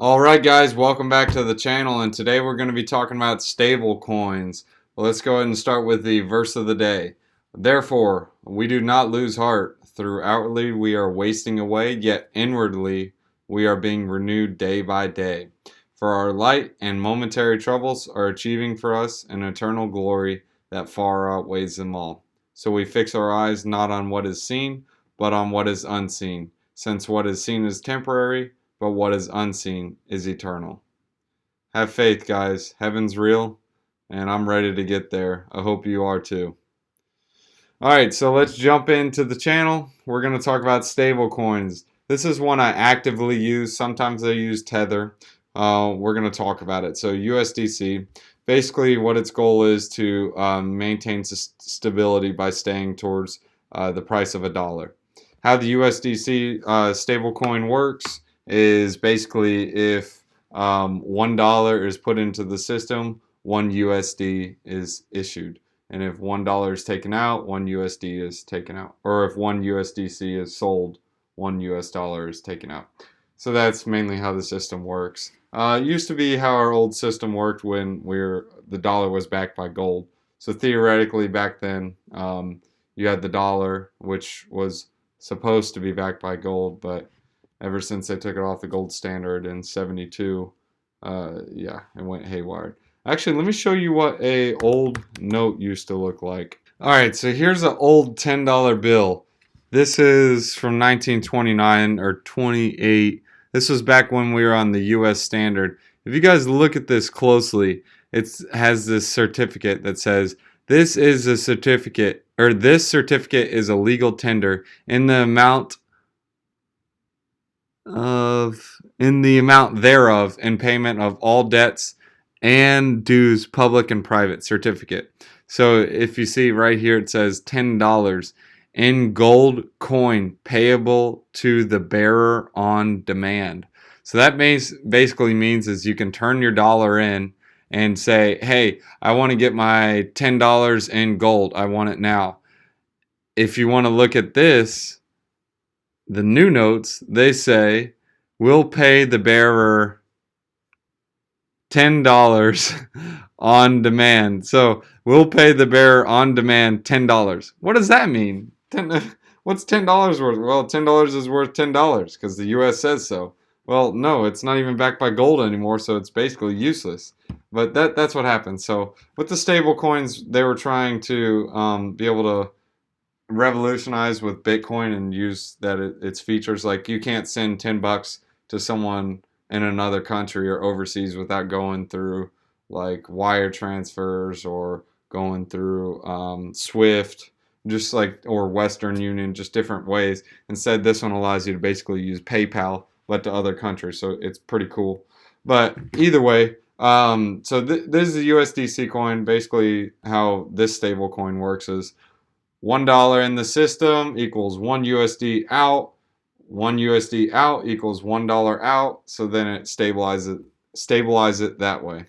Alright guys, welcome back to the channel, and today we're going to be talking about stable coins. Well, let's go ahead and start with the verse of the day. Therefore, we do not lose heart. Through outwardly we are wasting away, yet inwardly we are being renewed day by day. For our light and momentary troubles are achieving for us an eternal glory that far outweighs them all. So we fix our eyes not on what is seen, but on what is unseen, since what is seen is temporary, but what is unseen is eternal. Have faith, guys. Heaven's real, and I'm ready to get there. I hope you are too. Alright, so let's jump into the channel. We're going to talk about stable coins. This is one I actively use. Sometimes I use Tether. We're going to talk about it. So USDC, basically what its goal is to maintain stability by staying towards the price of $1. How the USDC stablecoin works is basically if $1 is put into the system, 1 USD is issued. And if $1 is taken out, 1 USD is taken out. Or if 1 USDC is sold, 1 US dollar is taken out. So that's mainly how the system works. It used to be how our old system worked when the dollar was backed by gold. So theoretically back then, you had the dollar, which was supposed to be backed by gold, but ever since they took it off the gold standard in 72, yeah, it went haywire. Actually, let me show you what a old note used to look like. Alright, so here's an old $10 bill. This is from 1929 or 28. This was back when we were on the US standard. If you guys look at this closely, it has this certificate that says, this is a certificate, or this certificate is a legal tender in the amount thereof in payment of all debts and dues, public and private certificate. So if you see right here, it says $10 in gold coin payable to the bearer on demand. So that basically means is you can turn your dollar in and say, hey, I want to get my $10 in gold. I want it now. If you want to look at this, the new notes, they say, we'll pay the bearer $10 on demand. So we'll pay the bearer on demand $10. What does that mean? What's $10 worth? Well, $10 is worth $10 because the US says so. Well, no, it's not even backed by gold anymore, so it's basically useless. But that's what happens. So with the stable coins, they were trying to be able to revolutionize with Bitcoin and use its features. Like you can't send $10 to someone in another country or overseas without going through like wire transfers or going through Swift, just like, or Western Union, just different ways. Instead, this one allows you to basically use PayPal, but to other countries. So it's pretty cool. But either way, so this is a USDC coin. Basically, how this stable coin works is $1 in the system equals 1 USD out. 1 USD out equals $1 out. So then it stabilize it that way.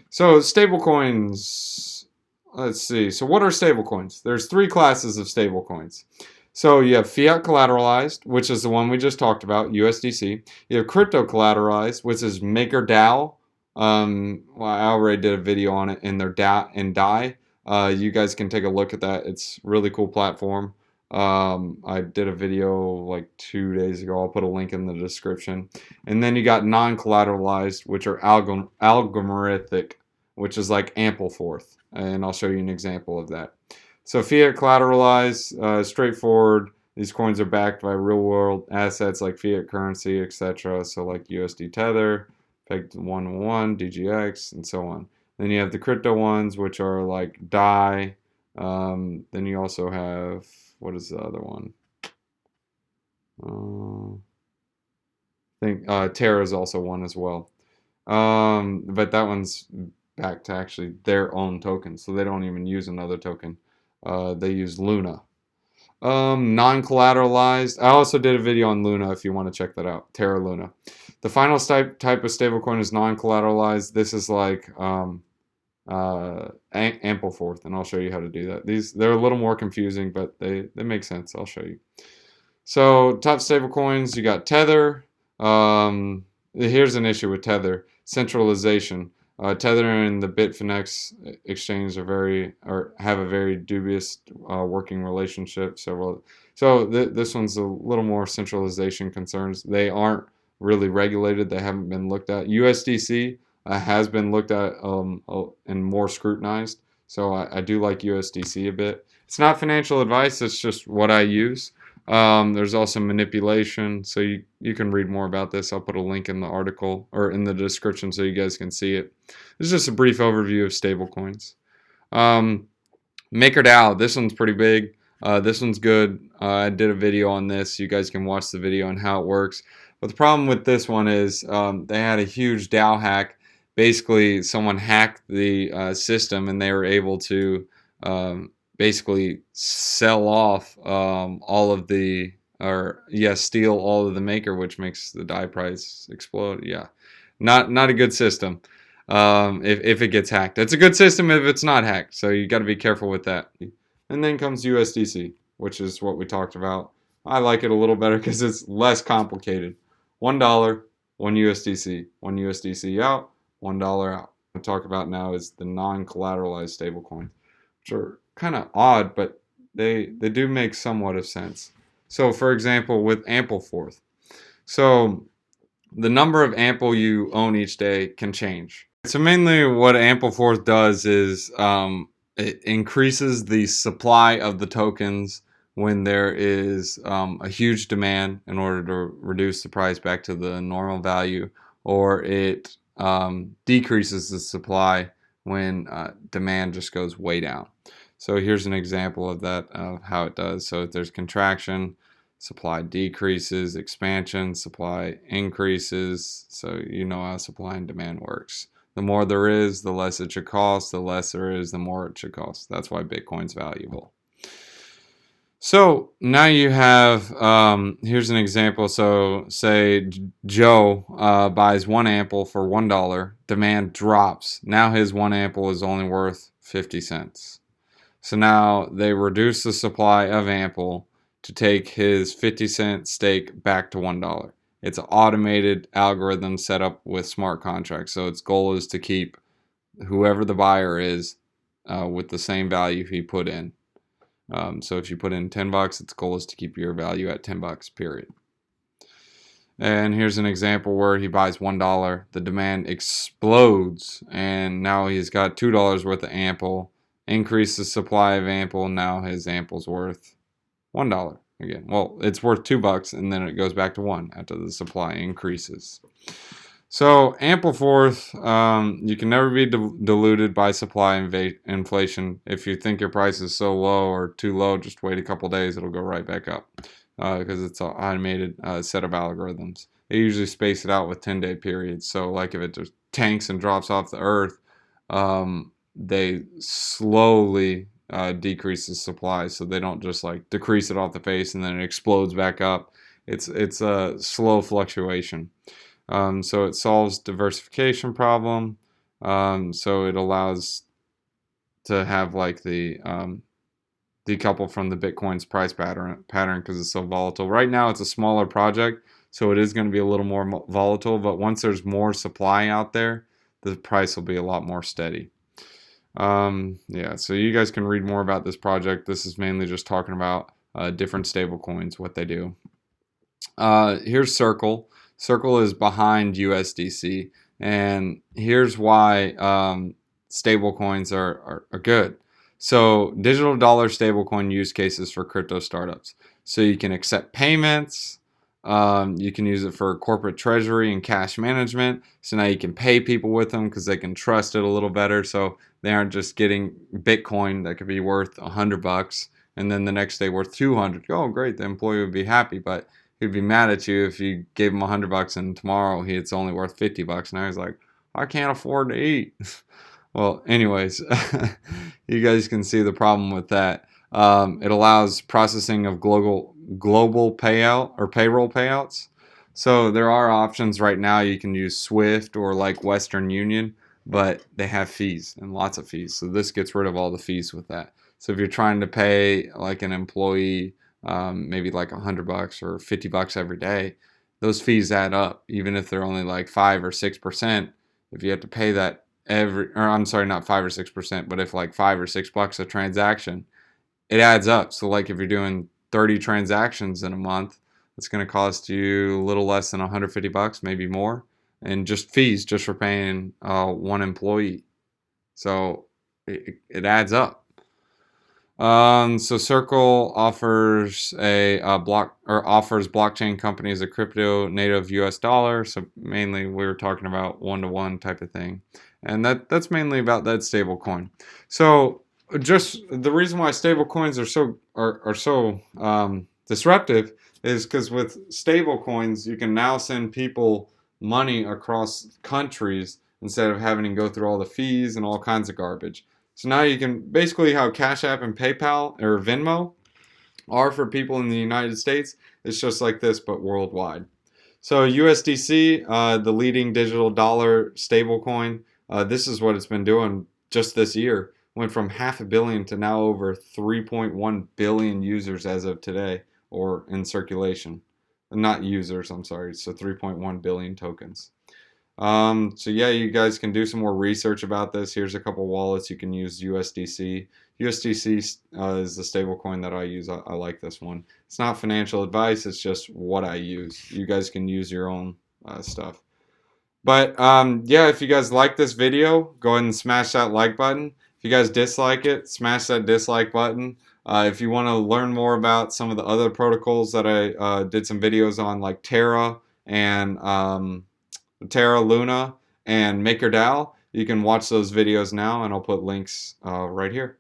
So stablecoins, let's see. So what are stablecoins? There's 3 classes of stablecoins. So you have fiat collateralized, which is the one we just talked about, USDC. You have crypto collateralized, which is MakerDAO. Well, I already did a video on it in their DAI. You guys can take a look at that. It's a really cool platform. I did a video like 2 days ago. I'll put a link in the description. And then you got non-collateralized, which are algorithmic, which is like Ampleforth. And I'll show you an example of that. So fiat collateralized, straightforward. These coins are backed by real-world assets like fiat currency, etc. So like USD Tether, pegged 101, DGX, and so on. Then you have the crypto ones, which are like DAI. Then you also have, what is the other one? I think Terra is also one as well. But that one's back to actually their own token, so they don't even use another token. They use Luna. Non-collateralized. I also did a video on Luna if you want to check that out. Terra Luna. The final type of stablecoin is non-collateralized. This is like Ampleforth, and I'll show you how to do that. They're a little more confusing, but they make sense. I'll show you. So top stable coins, you got Tether, here's an issue with Tether: centralization. Tether and the Bitfinex exchange have a very dubious working relationship. This one's a little more centralization concerns. They aren't really regulated. They haven't been looked at. USDC has been looked at and more scrutinized. So I do like USDC a bit. It's not financial advice. It's just what I use. There's also manipulation, so you can read more about this. I'll put a link in the article or in the description so you guys can see it. This is just a brief overview of stablecoins. MakerDAO, this one's pretty big. This one's good. I did a video on this. You guys can watch the video on how it works. But the problem with this one is they had a huge DAO hack. Basically, someone hacked the system and they were able to basically sell off all of the, steal all of the maker, which makes the DAI price explode. Yeah, not a good system if it gets hacked. It's a good system if it's not hacked, so you got to be careful with that. And then comes USDC, which is what we talked about. I like it a little better because it's less complicated. $1, one USDC, one USDC out, $1 out. What I'm talking about now is the non-collateralized stablecoin, which are kind of odd, but they do make somewhat of sense. So, for example, with Ampleforth, so the number of Ample you own each day can change. So mainly what Ampleforth does is it increases the supply of the tokens when there is a huge demand in order to reduce the price back to the normal value, or it decreases the supply when demand just goes way down. So here's an example of that, of how it does. So if there's contraction, supply decreases, expansion, supply increases. So you know how supply and demand works. The more there is, the less it should cost. The less there is, the more it should cost. That's why Bitcoin's valuable. So now you have, here's an example. So say Joe buys one Ample for $1. Demand drops. Now his one Ample is only worth 50 cents. So now they reduce the supply of Ample to take his 50-cent stake back to $1. It's an automated algorithm set up with smart contracts. So its goal is to keep whoever the buyer is with the same value he put in. So if you put in $10, its goal is to keep your value at $10, period. And here's an example where he buys $1. The demand explodes, and now he's got $2 worth of Ample. Increase the supply of Ample. Now his Ample's worth $1 again. Well, it's worth $2, and then it goes back to 1 after the supply increases. So Ampleforth, you can never be diluted by supply inflation. If you think your price is so low or too low, just wait a couple days, it'll go right back up because it's an automated set of algorithms. They usually space it out with 10-day periods. So like if it just tanks and drops off the earth, they slowly decrease the supply, so they don't just like decrease it off the face and then it explodes back up. It's a slow fluctuation. So it solves diversification problem. So it allows to have like the decouple from the Bitcoin's price pattern because it's so volatile. Right now it's a smaller project, so it is going to be a little more volatile, but once there's more supply out there, the price will be a lot more steady. Yeah, so you guys can read more about this project. This is mainly just talking about different stable coins, what they do. Here's Circle. Circle is behind USDC, and here's why stable coins are good. So digital dollar stablecoin use cases for crypto startups. So you can accept payments. You can use it for corporate treasury and cash management. So now you can pay people with them because they can trust it a little better. So they aren't just getting Bitcoin that could be worth $100 and then the next day worth 200. Oh, great! The employee would be happy, but he'd be mad at you if you gave him $100 and tomorrow it's only worth $50. Now he's like, I can't afford to eat. Well, anyways, you guys can see the problem with that. It allows processing of global payout or payroll payouts. So there are options right now. You can use Swift or like Western Union, but they have fees and lots of fees. So this gets rid of all the fees with that. So if you're trying to pay like an employee maybe like $100 or $50 every day, those fees add up, even if they're only like 5 or 6%. If you have to pay that or I'm sorry, not 5 or 6%, but if like $5 or $6 a transaction, it adds up. So like if you're doing 30 transactions in a month, it's going to cost you a little less than $150, maybe more, and just fees just for paying one employee. So it adds up. So Circle offers offers blockchain companies a crypto native US dollar. So mainly we're talking about one-to-one type of thing. And that's mainly about that stable coin. So just the reason why stable coins are so disruptive is because with stable coins you can now send people money across countries instead of having to go through all the fees and all kinds of garbage. So now you can basically how Cash App and PayPal or Venmo are for people in the United States. It's just like this, but worldwide. So USDC, the leading digital dollar stablecoin, this is what it's been doing just this year. Went from 500 million to now over 3.1 billion users as of today, or in circulation. Not users, I'm sorry. So 3.1 billion tokens. So yeah, you guys can do some more research about this. Here's a couple wallets you can use USDC. USDC is the stable coin that I use. I like this one. It's not financial advice. It's just what I use. You guys can use your own stuff. But yeah, if you guys like this video, go ahead and smash that like button. If you guys dislike it, smash that dislike button. If you want to learn more about some of the other protocols that I did some videos on, like Terra and Terra Luna and MakerDAO, you can watch those videos now, and I'll put links right here.